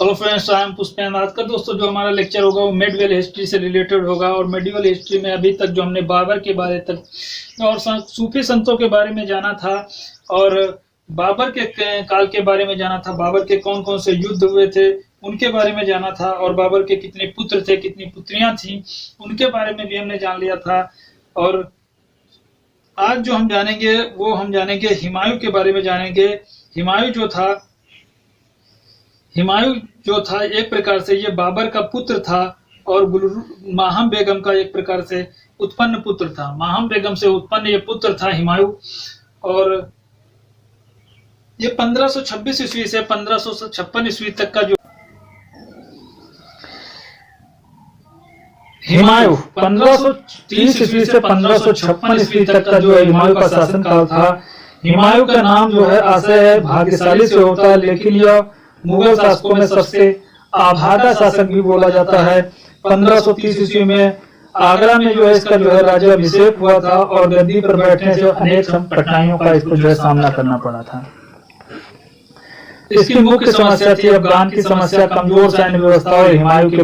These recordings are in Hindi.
Hello friends, I am Pushpendra. आज का दोस्तों जो हमारा लेक्चर होगा वो मेडिवल हिस्ट्री से रिलेटेड होगा। और मेडिवल हिस्ट्री में अभी तक जो हमने बाबर के बारे तक और सूफी संतों के बारे में जाना था, और बाबर के काल के बारे में जाना था। बाबर के कौन कौन से युद्ध हुए थे उनके बारे में जाना था, और बाबर के कितने पुत्र थे, कितनी पुत्रियां थी, उनके बारे में भी हमने जान लिया था। और आज जो हम जानेंगे वो हम जानेंगे हुमायूं के बारे में जानेंगे। हुमायूं जो था एक प्रकार से ये बाबर का पुत्र था, और माहम बेगम का एक प्रकार से उत्पन्न पुत्र था। माहम बेगम से उत्पन्न ये पुत्र था हुमायूं। और ये 1526 ईस्वी से 1556 ईस्वी तक का जो हुमायूं 1530 ईस्वी से 1556 ईस्वी तक का जो है हुमायूं का शासनकाल था। हुमायूं का नाम जो है आशय है भाग्यशाली से होता है, लेकिन यह मुगल शासकों में सबसे आभागा शासक भी बोला जाता है। 1530 ईस्वी में आगरा में जो है इसका जो है राज्याभिषेक हुआ था, और गद्दी पर बैठने से अनेक कठिनाइयों का इसको जो है सामना करना पड़ा था। इसकी मुख्य समस्या थी अफगान की समस्या, कमजोर सैन्य व्यवस्था और हुमायूं के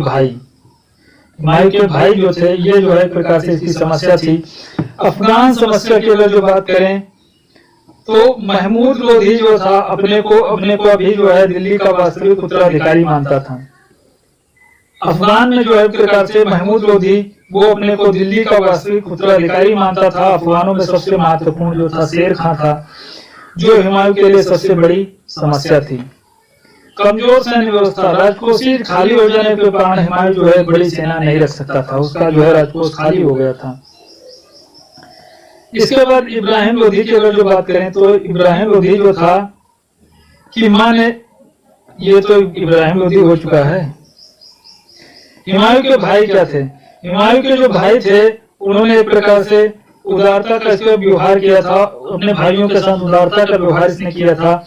भाई जो थे ये जो है एक प्रकार से इसकी समस्या थी। अफगान समस्या की अगर जो बात करें तो महमूद लोधी जो था अपने को अभी जो है दिल्ली का वास्तविक उत्तराधिकारी मानता था। अफगान में जो है एक प्रकार से महमूद लोधी वो अपने को दिल्ली का वास्तविक उत्तराधिकारी मानता था। अफगानों में सबसे महत्वपूर्ण जो था शेर खां था, जो हुमायूं के लिए सबसे बड़ी समस्या थी। कमजोर सैन्य व्यवस्था, राजकोषीय खाली हो जाने के कारण हुमायूं जो है बड़ी सेना नहीं रख सकता था, उसका जो है राजकोष खाली हो गया था। इसके बाद इब्राहिम लोधी की अगर जो बात करें तो इब्राहिम लोधी जो था कि मां ने, ये तो इब्राहिम लोधी हो चुका है। हुमायूं के भाई क्या थे? हुमायूं के जो भाई थे उन्होंने एक प्रकार से उदारता का इसका व्यवहार किया था, अपने भाइयों के साथ उदारता का व्यवहार इसने किया था,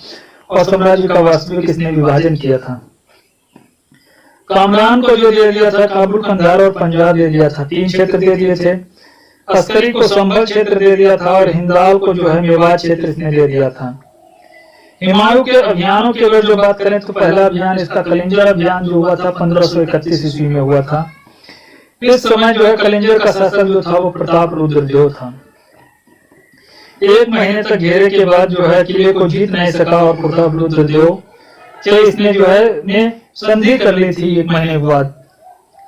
और साम्राज्य का वास्तविक इसने विभाजन किया था। कामरान को जो दे दिया था काबुल, कंधार और पंजाब दे दिया था, 3 क्षेत्र दे दिए थे। अस्करी को संभल क्षेत्र दे दिया था, और हिंदाल को जो है मेवात क्षेत्र इसने दे दिया था। हुमायूं के अभियानों की अगर जो बात करें तो पहला अभियान इसका कलिंजर अभियान जो हुआ था 1531 ईस्वी में हुआ था। इस समय जो है कलिंजर का शासक जो था वो प्रताप रुद्रदेव था। 1 महीने तक घेरे के बाद जो है किले को जीत नहीं सका, और प्रताप रुद्रदेव से इसने जो है संधि कर ली थी 1 महीने के बाद।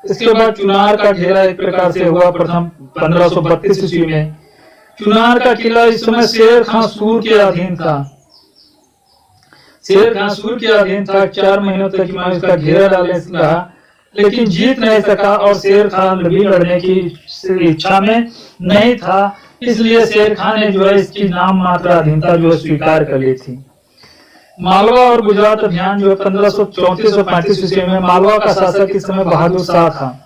इसके बाद चुनार का घेरा एक प्रकार से हुआ प्रथम 1532 ईस्वी में। चुनार का किला इस समय शेर खां सूर के अधीन था। 4 महीनों तक हुमायूं इसका घेरा डालने से रहा, लेकिन जीत नहीं सका, और शेर खान भी लड़ने की इच्छा में नहीं था। इसलिए शेर खान ने जो है इसकी नाम मात्र अधीनता जो है स्वीकार कर ली थी। मालवा और गुजरात अभियान जो है 1534 और 35 ईस्वी में, मालवा का शासक इस समय बहादुर शाह था।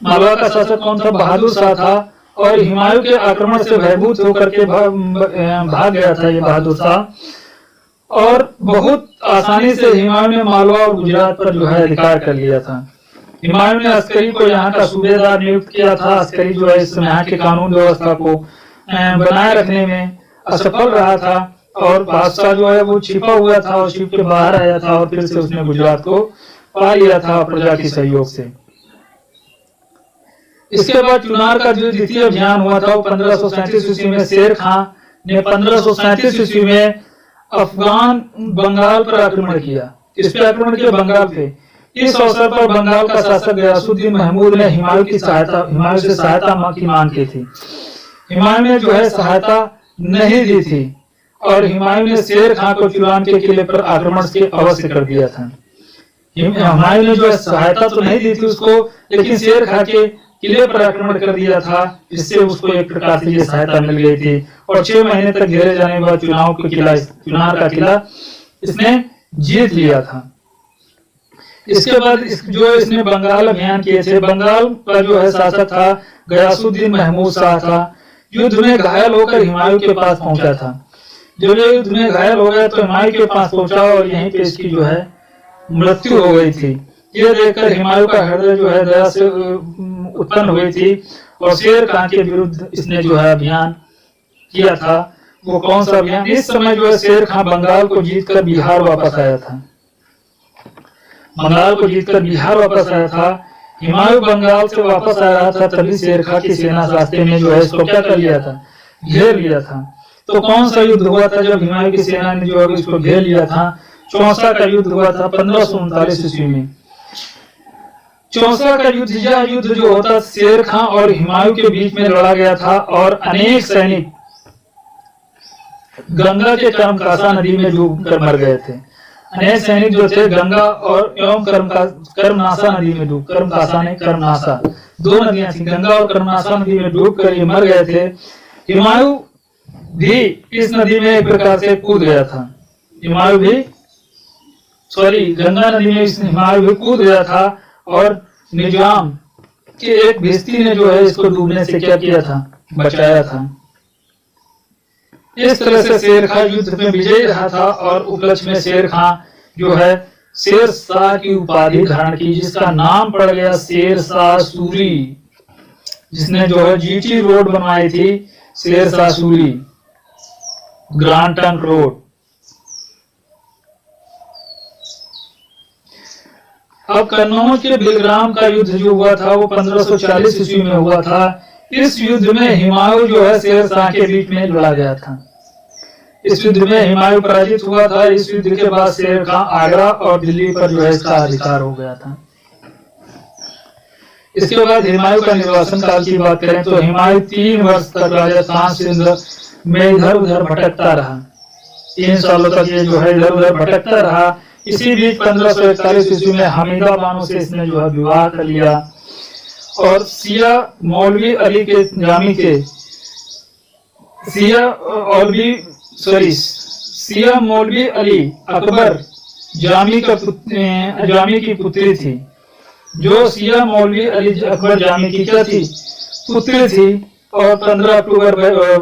मालवा का शासक कौन था? बहादुर शाह था, और हुमायूं के आक्रमण से भयभीत होकर के भाग गया था ये बहादुर शाह, और बहुत आसानी से हुमायूं ने मालवा और गुजरात पर जो है अधिकार कर लिया था। हुमायूं ने अस्करी को यहाँ का सूबेदार नियुक्त किया था। अस्करी जो है इस यहाँ के कानून व्यवस्था को बनाए रखने में असफल रहा था, और बादशाह जो है वो छिपा हुआ था और छिप के बाहर आया था, और फिर से उसने गुजरात को पा लिया था प्रजा के सहयोग से। इसके बाद चुनार का जो द्वितीय अभियान हुआ था वो 1537 ईस्वी में। शेर खां ने 1537 ईस्वी में अफगान बंगाल पर आक्रमण किया। इस पे आक्रमण किया बंगाल पे। इस अवसर पर बंगाल का शासक गयासुद्दीन महमूद ने हुमायूं से सहायता की मांग की थी। हुमायूं ने जो है सहायता नहीं दी थी, और हुमायूं ने शेर खां को चुनार के किले पर आक्रमण से अवश्य कर दिया था। हुमायूं ने जो है सहायता तो नहीं दी थी उसको, लेकिन शेर खां के किले पर आक्रमण कर दिया था, जिससे उसको एक प्रकार से ये सहायता मिल गई थी। और 6 महीने तक घेरे जाने के बाद चुनार का किला इसने जीत लिया था। इसके बाद जो इसने बंगाल अभियान किए थे, बंगाल का जो है शासक था गयासुद्दीन महमूद शाह था। युद्ध में घायल होकर हुमायूं के पास पहुंचा था। जब ये युद्ध में घायल हो गया तो हुमायूं के पास पहुंचा, और यहीं पे इसकी जो है मृत्यु हो गई थी। ये देखकर हुमायूं का हृदय जो है दया से उत्पन्न हुई थी, और शेर खां के विरुद्ध इसने जो है अभियान किया था। वो कौन सा अभियान? इस समय जो है शेर खां बंगाल को जीतकर बिहार वापस आया था। बंगाल को जीतकर बिहार वापस आया था। हुमायूं बंगाल से वापस आ रहा था, तभी शेर खां की सेना रास्ते में जो है इसको क्या कर लिया था, घेर लिया था। तो कौन सा युद्ध हुआ था जब हुमायूं की सेना ने जो है इसको घेर लिया था? चौसा का युद्ध हुआ था 1539 ईस्वी में। चौसा का युद्ध, यह युद्ध जो होता शेर खां और हुमायूं के बीच में लड़ा गया था और अनेक सैनिक गंगा के कर्मकासा नदी में डूबकर मर गए थे। अनेक सैनिक जो थे गंगा और एवं कर्मनासा नदी में डूब, कर्मकासा ने कर्मनासा, दो नदियां थी, गंगा और कर्मनासा नदी में डूबकर ये मर गए थे। हुमायूं भी इस नदी में एक प्रकार से कूद गया था। हुमायूं भी गंगा नदी में हुमायूं भी कूद गया था और निजाम के एक भिश्ती ने जो है इसको डूबने से क्या किया था, बचाया था। इस तरह से शेर खां युद्ध में विजयी रहा था और उपलक्ष्य में शेर खां जो है शेर शाह की उपाधि धारण की, जिसका नाम पड़ गया शेर शाह सूरी, जिसने जो है जीटी रोड बनवाई थी, Sher Shah Suri, grand trunk road. अब कन्नौज के बिलग्राम का युद्ध जो हुआ था वो 1540 ईस्वी में हुआ था। इस युद्ध में हुमायूं जो है शेर शाह के बीच में लड़ा गया था। इस युद्ध में हुमायूं पराजित हुआ था। इस युद्ध के बाद शेर खां आगरा और दिल्ली पर जो है इसका अधिकार हो गया था। इसके बाद हुमायूं का निर्वासन काल की बात करें तो हुमायूं 3 वर्ष तक राजस्थान सिंध में इधर उधर भटकता रहा। 3 सालों तक ये जो है इधर उधर भटकता रहा। इसी बीच 1541 ईस्वी में हमीदा बानो से इसने जो है विवाह कर लिया और सिया मौलवी अली के जामी के सिया मौलवी अली अकबर जामी की पुत्री थी। जो सिया मौलवी अली अकबर जामी की क्या थी, पुत्री थी। और 15 अक्टूबर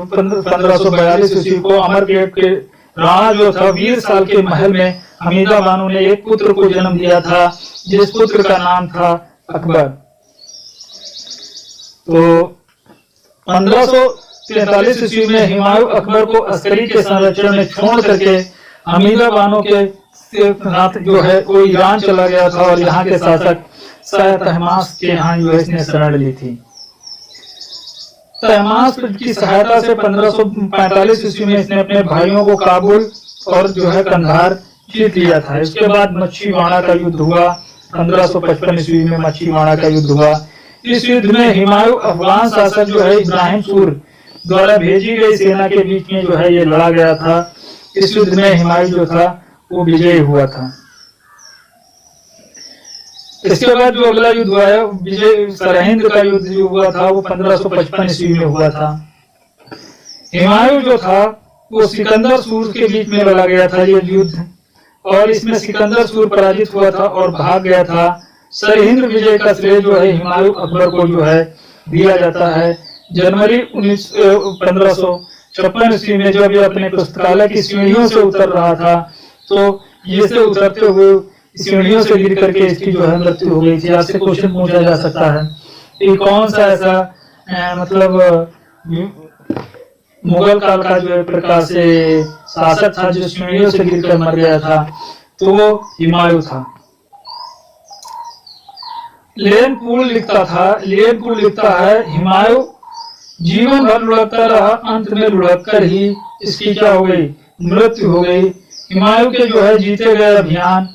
1542 ईस्वी को अमरगढ़ के राणा जो था वीर साल के महल में हमीदा बानो ने एक पुत्र को जन्म दिया था, जिस पुत्र का नाम था अकबर। तो 1543 ईस्वी में हुमायूं अकबर को अस्करी के संरक्षण में छोड़ करके हमीदा बानो के साथ जो है वो ईरान चला गया था और यहाँ के शासक शाह तहमास के यहाँ जो है इसने शरण ली थी। तहमास की सहायता से 1545 ईस्वी में इसने अपने भाइयों को काबुल और जो है कंधार जीत लिया था। इसके बाद मच्छीवाड़ा का युद्ध हुआ। 1555 ईस्वी में मच्छीवाड़ा का युद्ध हुआ। इस युद्ध में हुमायूं अफगान शासक जो है इब्राहिम सूर द्वारा भेजी गई सेना के बीच में जो है ये लड़ा गया था। इस युद्ध में हुमायूं जो था वो विजयी हुआ था। इसके बाद जो अगला युद्ध हुआ है विजय सरहिंद का युद्ध जो हुआ था वो 1555 ईस्वी में हुआ था। हुमायूं जो था वो सिकंदर सूर के बीच में लड़ा गया था ये युद्ध और इसमें सिकंदर सूर पराजित हुआ था और भाग गया था। सरहिंद विजय का श्रेय जो है हुमायूं अकबर को जो है दिया जाता है। जनवरी 1556 ईस्वी में जब ये अपने पुस्तकालय की सीढ़ियों से उतर रहा था तो ये से उतरते हुए सीढ़ियों से गिर करके इसकी जो है मृत्यु हो गई थी। आपसे क्वेश्चन पूछा जा सकता है कि कौन सा ऐसा मतलब मुगल काल का जो है प्रकार से शासक था जो सीढ़ियों से गिरकर मर गया था, तो वो हुमायूं था। लेनपुल लिखता है हुमायूं जीवन भर लुढ़कता रहा, अंत में लुढ़क ही इसकी क्या हो गई, मृत्यु हो गई। हुमायूं के जो है जीते गए अभियान,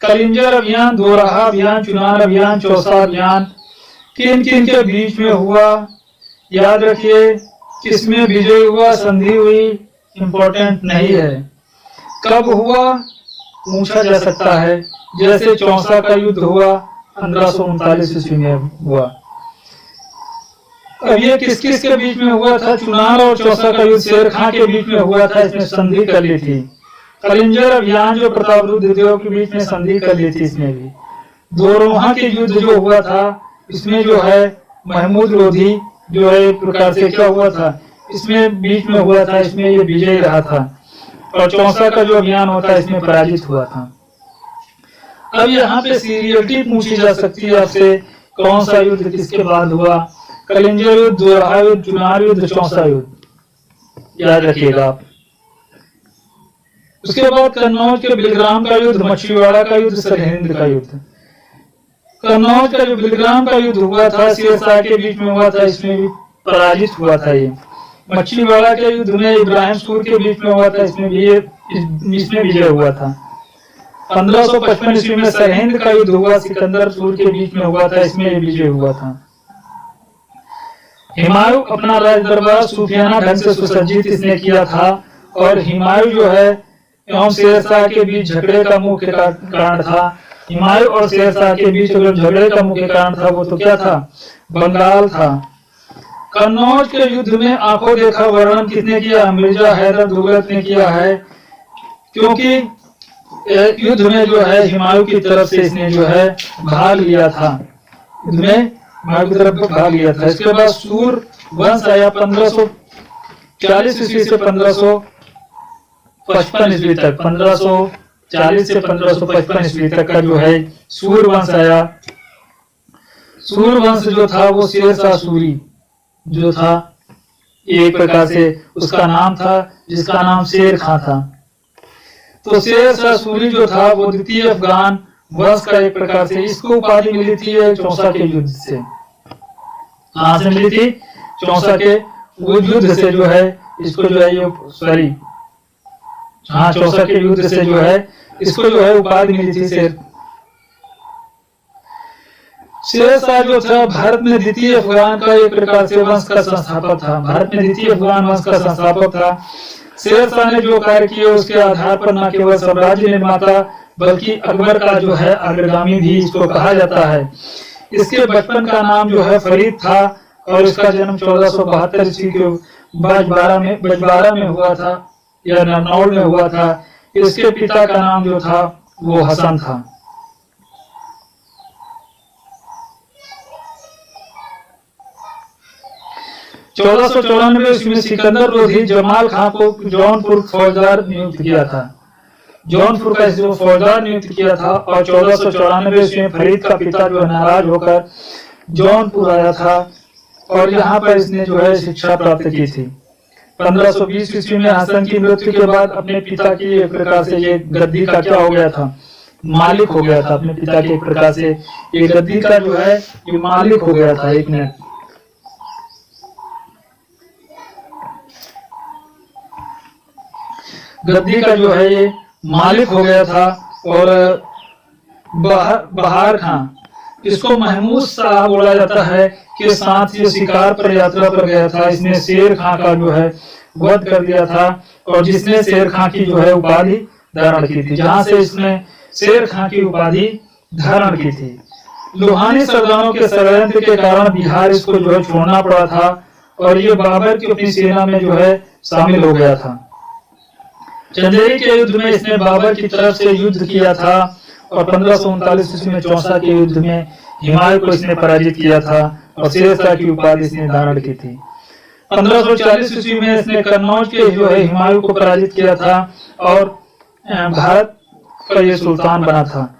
कलिंजर अभियान, दोराहा अभियान, चुनार अभियान, चौसा अभियान किन किन के बीच में हुआ, याद रखिए। किसमें विजय हुआ, संधि हुई, इंपॉर्टेंट नहीं है। कब हुआ पूछा जा सकता है। जैसे चौसा का युद्ध हुआ 1539 ईस्वी में हुआ। अब ये किस किस के बीच में हुआ था? चुनार और चौसा का युद्ध शेर खां के बीच में हुआ था, इसमें संधि कर ली थी। कलिंजर अभियान जो प्रतापरुद्र द्वितीय के बीच में संधि कर ली थी इसमें भी। दोरोहा के युद्ध जो हुआ था इसमें जो है महमूद लोधी जो है एक प्रकार से क्या हुआ था, इसमें बीच में हुआ था, इसमें ये विजयी रहा था। और चौसा का जो अभियान होता है इसमें पराजित हुआ था। अब यहाँ पे सीरियलिटी पूछी जा सकती है आपसे, कौन सा युद्ध किसके बाद हुआ? कलिंजर युद्ध, दोराहा युद्ध, चुनार युद्ध, चौसा युद्ध, याद रखिएगा आप। उसके बाद कन्नौज के बिलग्राम का युद्ध, मछलीवाड़ा का युद्ध, सरहिंद का युद्ध। कन्नौज का जो बिलग्राम का युद्ध हुआ था शेर शाह के बीच में हुआ था, इसमें भी पराजित हुआ था ये। मच्छीवाड़ा के युद्ध में इब्राहिम सूर के बीच में हुआ था, इसमें विजय हुआ था। 1555 ईस्वी में सरहिंद का युद्ध हुआ, सिकंदर सूर के बीच में हुआ था, इसमें ये विजय हुआ था। हुमायूं अपना राज दरबार सूफियाना ढंग से सुसज्जित इसने किया था, और हुमायूं जो है एवं शेर शाह के बीच झगड़े का मुख्य कारण था। हुमायूं और शेर शाह के बीच अगर झगड़े का मुख्य कारण था वो तो क्या था, बंगाल था। कन्नौज के युद्ध में आंखों देखा वर्णन किसने किया, मिर्जा हैदर दुगलत ने किया है, क्योंकि युद्ध में जो है हुमायूं की तरफ से इसने जो है भाग लिया था, युद्ध में हुमायूं की तरफ भाग लिया था। इसके बाद सूर वंश आया 1540 ईस्वी से 1555 ईस्वी तक, 1540 से 1555 ईस्वी तक का जो है सूर वंश आया। सूर वंश जो था वो शेर शाह सूरी जो था, एक प्रकार से उसका नाम था, जिसका नाम शेर खां था। तो शेर शाह सूरी जो था वो द्वितीय अफगान वंश का एक प्रकार से, इसको उपाधि मिली थी चौसा के युद्ध से। कहां से मिली थी, चौसा के युद्ध से जो है इसको जो है ये सॉरी हाँ चौसा के युद्ध से जो है इसको जो है उपाधि मिली थी शेर शाह जो था भारत में द्वितीय अफगान का एक प्रकार से वंश का संस्थापक था, भारत में द्वितीय अफगान वंश का संस्थापक था। शेर शाह ने जो कार्य किए उसके आधार पर न केवल साम्राज्य निर्माता बल्कि अकबर का जो है अग्रगामी भी इसको कहा जाता है। इसके बचपन का नाम जो है फरीद था, और इसका जन्म 1472 ईस्वी के बजबारा में हुआ था या नरनौल में हुआ था। इसके पिता का नाम जो था वो हसन था। चौदह सौ 94 ईस्वी में सिकंदर लोधी जमाल खां को जौनपुर फौजदार नियुक्त किया था, जौनपुर का जो फौजदार नियुक्त किया था। और 1494 ईस्वी में फरीद का पिता जो नाराज होकर जौनपुर आया था, और यहाँ पर इसने जो है शिक्षा प्राप्त की थी। 1520 ईस्वी में हसन की मृत्यु के बाद अपने पिता की एक प्रकार से ये गद्दी का क्या हो गया था, मालिक हो गया था। अपने पिता के एक प्रकार से ये गद्दी का जो है ये मालिक हो गया था। एक मिनट, गद्दी का जो है ये मालिक हो गया था। और बहार खां, इसको महमूद शाह बोला जाता है, के साथ ये शिकार पर यात्रा पर गया था। इसने शेर खां का जो है वध कर दिया था, और जिसने शेर खां की जो है उपाधि धारण की थी, जहां से इसने शेर खां की उपाधि धारण की थी। लोहानी सरदारों के षड्यंत्र के कारण बिहार इसको जो है छोड़ना पड़ा था, और ये बाबर की अपनी सेना में जो है शामिल हो गया था। चंदेरी के युद्ध में इसने बाबर की तरफ से युद्ध किया था, और 1539 ईस्वी में चौसा के युद्ध में हुमायूं को इसने पराजित किया था, और शेर शाह की उपाधि इसने धारण की थी। 1540 ईस्वी में इसने कन्नौज के जो है हुमायूं को पराजित किया था, और भारत का ये सुल्तान बना था।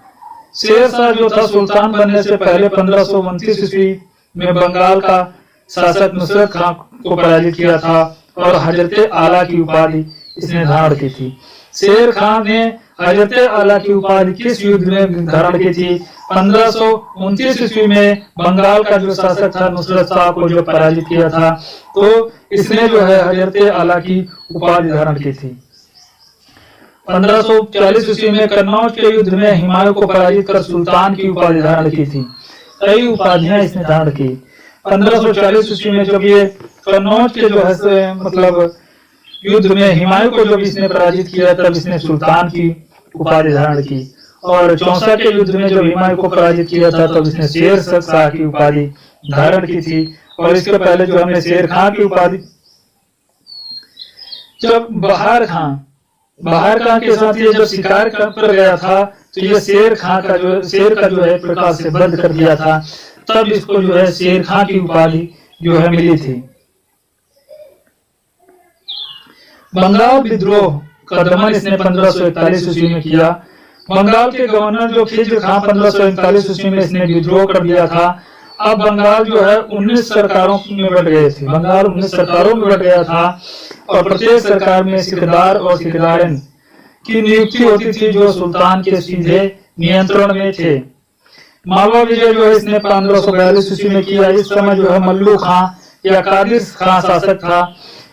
शेर शाह जो था सुल्तान बनने से पहले 1529 ईस्वी में बंगाल का शासक नुसरत खां को पराजित किया था, और हजरत आला की उपाधि इसने धारण की थी। शेर खां ने हजरत आला की उपाधि किस युद्ध में धारण की थी, 1529 ईस्वी में बंगाल का जो शासक था नुसरत शाह को जो पराजित किया था, तो इसने जो है हजरत आला की उपाधि धारण की थी। 1540 ईस्वी में कन्नौज के युद्ध में हुमायूं को पराजित कर सुल्तान की उपाधि धारण की थी। कई उपाधियां इसने धारण की। 1540 ईस्वी में जब ये कन्नौज के जो है मतलब युद्ध में हुमायूं को जब इसने पराजित किया, तब इसने सुल्तान की उपाधि धारण की। और चौसा के युद्ध में जब हुमायूं को पराजित किया था, तब इसने शेर शाह की उपाधि धारण की थी। और इसके पहले जो हमने शेर खां की उपाधि, जब बहार खां के साथ ये जब शिकार पर गया था, तो ये शेर का जो है प्रकार से वध कर दिया था, तब इसको जो है शेर खां की उपाधि जो है मिली थी। बंगाल विद्रोह का दमन इसने 1541 ईस्वी में किया। बंगाल के गवर्नर जो खिज्र खां 1541 ईस्वी में इसने विद्रोह कर दिया था। अब बंगाल जो है 19 सरकारों में बट गए थे, बंगाल 19 सरकारों में बट गया था, और प्रत्येक सरकार में सिकदार और सिकदारिन की नियुक्ति होती थी, जो सुल्तान के सीधे नियंत्रण में थे। मालवा विजय जो है इसने 1542 ईस्वी में किया। इस समय जो है मल्लू खां या कादिर खां शासक था।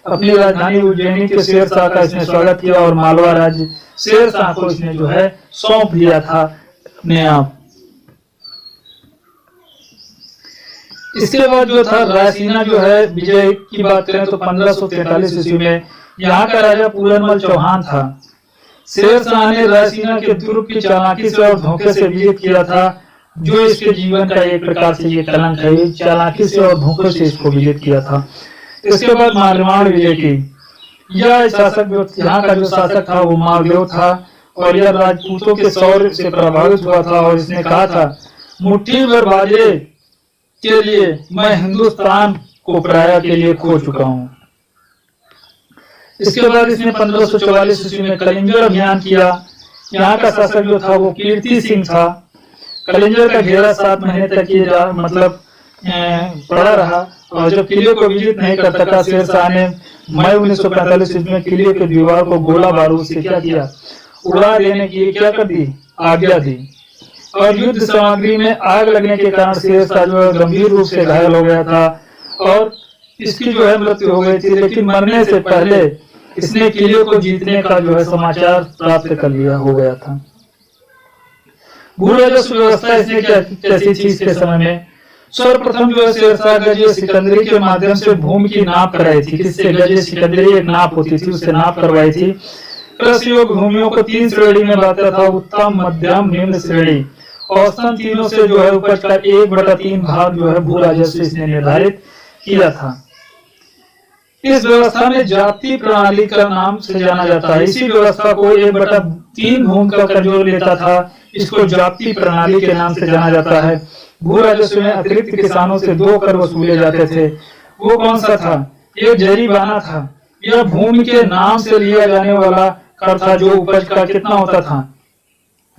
अपनी राजधानी उज्जैनी के शेर शाह का इसने स्वागत किया और मालवा राज्य शेर शाह को इसने जो है सौंप दिया था अपने आप। इसके बाद जो था रायसीना जो है विजय की बात करें तो 1543 ईस्वी में यहाँ का राजा पूरनमल चौहान था। शेर शाह ने रायसीना के दुर्ग की चालाकी से और धोखे से विजित किया था, जो इसके जीवन का एक प्रकार से ये कलंक है। चालाकी से और धोखे से इसको विजित किया था। इसके बाद मारवाड़ विजय की। यह शासक जो यहाँ का जो शासक था वो मालदेव था और यह राजपूतों के शौर्य से प्रभावित हुआ था और इसने कहा था, मुट्ठी भर बाजरे के लिए मैं हिंदुस्तान को पराया के लिए खो चुका हूँ। इसके बाद इसने 1544 ईस्वी में कलिंजर अभियान किया। यहाँ का शासक जो था वो कीर्ति सिंह था। कलिंजर का घेरा 7 महीने तक ये पड़ा रहा और जब किले को विजित नहीं कर सका, शेर शाह ने मई 1945 ईस्वी में किले के दीवार को गोला बारूद से क्या किया, उड़ा देने की क्या कर दी, आज्ञा दी और युद्ध सामग्री में आग लगने के कारण शेर शाह जो है गंभीर रूप से घायल हो गया था और इसकी जो है मृत्यु हो गई थी। लेकिन मरने से पहले इसने किले को जीतने का जो है समाचार प्राप्त कर लिया हो गया था। भू राजस्व व्यवस्था इसने कैसी थी इसके समय में? सर्वप्रथम जो है शेर शाह गजे सिकंदरी के माध्यम से भूमि की नाप कराई थी। किससे? गजे सिकंदरी एक नाप होती थी, उससे नाप करवाई थी। कृषि योग्य भूमियों को 3 श्रेणी में बांटा था, उत्तम, मध्यम, निम्न श्रेणी। औसतन तीनों से जो है उपज का 1/3 भाग जो है भू राजस्व इसने निर्धारित किया था। इस व्यवस्था में जाति प्रणाली का नाम से जाना जाता है। इसी व्यवस्था को 1/3 भूमि का कर जो लेता था, इसको जाति प्रणाली के नाम से जाना जाता है। भू राजस्व में अतिरिक्त किसानों से 2 कर वसूले जाते थे। वो कौन सा था? एक जरीबाना था। यह भूमि के नाम से लिया जाने वाला कर था, जो उपज का कितना होता था?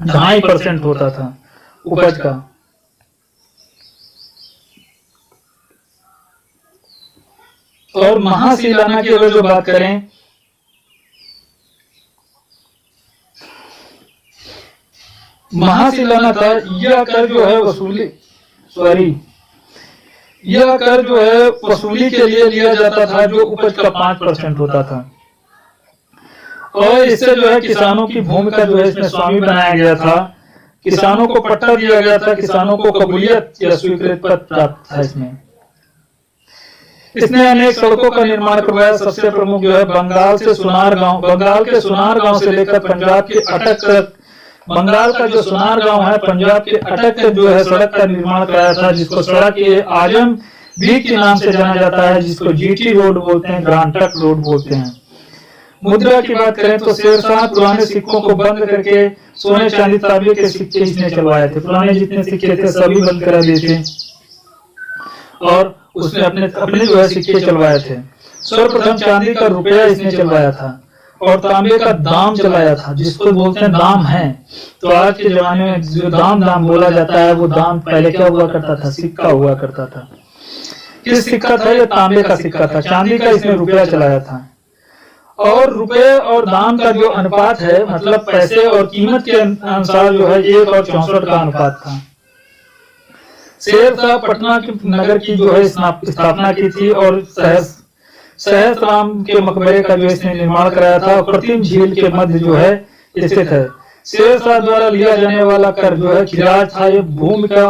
2.5% होता था उपज का। और महासीलाना की अगर जो बात करें, महासीलाना था, यह कर जो है यह कर जो है वसूली के लिए लिया जाता था, जो उपज का 5% होता था। और इससे जो है किसानों की भूमि का जो है इसमें स्वामी बनाया गया था। किसानों को पट्टा दिया गया था, किसानों को कबूलियत या स्वीकृत पद प्राप्त था। इसने अनेक सड़कों का निर्माण करवाया। सबसे प्रमुख जो है बंगाल के सुनार गांव से लेकर पंजाब के अटक तक, बंगाल का जो सुनार गांव है पंजाब के अटक तक जो है सड़क का निर्माण कराया था, जिसको सड़क के आजम भी के नाम से जाना जाता है, जिसको जीटी रोड बोलते हैं, ग्रांड ट्रंक रोड बोलते हैं। मुद्रा की बात करें तो शेर शाह पुराने सिक्कों को बंद करके सोने चांदी तांबे के सिक्के इसने चलवाए थे। पुराने जितने सिक्के थे सभी बंद करा दिए थे और उसने अपने जो है सिक्के चलवाए थे। सर्वप्रथम चांदी का रुपया इसने चलवाया था और तांबे का दाम चलाया था, जिसको बोलते हैं दाम है। तो आज के जमाने में जो दाम बोला जाता है, वो दाम पहले क्या हुआ करता था? सिक्का हुआ करता था। किस सिक्का था? ये तांबे का सिक्का था। चांदी का इसने रुपया चलाया था। और रुपए और दाम का जो अनुपात है, मतलब पैसे और कीमत के अनुसार जो है 1 और 64 का अनुपात था। शेर शाह पटना नगर की जो है स्थापना की थी और सहस्राम के मकबरे का जो इसने निर्माण कराया था। प्रतिम झील के मध्य जो है स्थित है। शेर शाह द्वारा लिया जाने वाला कर जो है खिराज था। ये भूमि का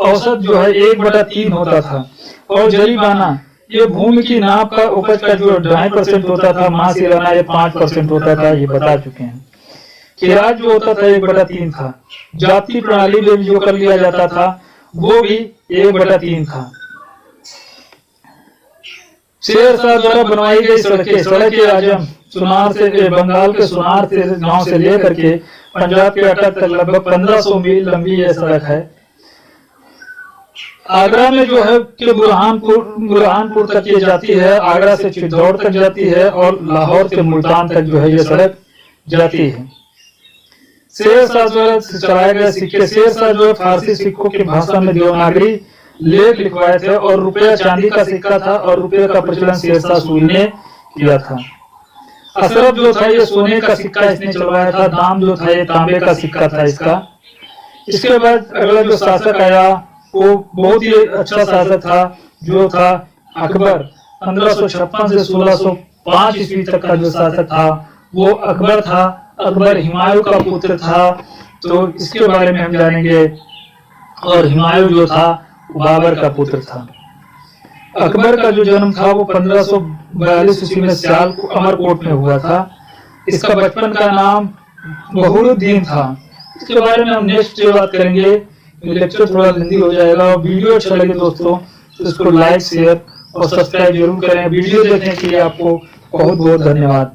औसत जो है 1/3 होता था। और जरीमाना ये भूमि की नाप का उपज का जो 2.5% होता था। महासीलाना ये 5% होता था, ये बता चुके हैं। खिराज जो होता था 1/3 था। जाति प्रणाली में जो कर लिया जाता था वो भी 1/3 था। शेर शाह द्वारा बनवाई गई सड़कें आजम सुनार से, बंगाल के सुनार से गांव से लेकर के पंजाब के अटक तक लगभग 1500 मील लंबी यह सड़क है। आगरा में जो है कि बुरहानपुर तक ये जाती है, आगरा से चित्तौड़ तक जाती है और लाहौर से मुल्तान तक जो है ये सड़क जाती है। शेर शाह द्वारा चलाए गए सिक्के, शेर शाह जो है फारसी सिक्कों की भाषा में देवनागरी लेख लिखवाए थे और रुपया चांदी का सिक्का था और रुपये का प्रचलन शेर शाह सूरी ने किया था। अशरफ जो था ये सोने का सिक्का इसने चलवाया था। दाम जो था ये तांबे का सिक्का था इसका। इसके बाद अगला जो शासक आया वो बहुत ही अच्छा शासक था, जो था अकबर। 1556 से 1605 ईस्वी तक का जो शासक था वो अकबर था। अकबर हुमायूं का पुत्र था, तो इसके बारे में हम जानेंगे। और हुमायूं जो था बाबर का पुत्र था। अकबर का जो जन्म था वो 1542 ईस्वी में सियालकोट अमरकोट में हुआ था। इसका बचपन का नाम बहरुद्दीन था। इसके बारे में हम नेक्स्ट डे बात करेंगे। लेक्चर थोड़ा लंबी हो जाएगा। और वीडियो अच्छा लगे दोस्तों तो इसको लाइक, शेयर और सब्सक्राइब जरूर करें। वीडियो देखने के लिए आपको बहुत बहुत धन्यवाद।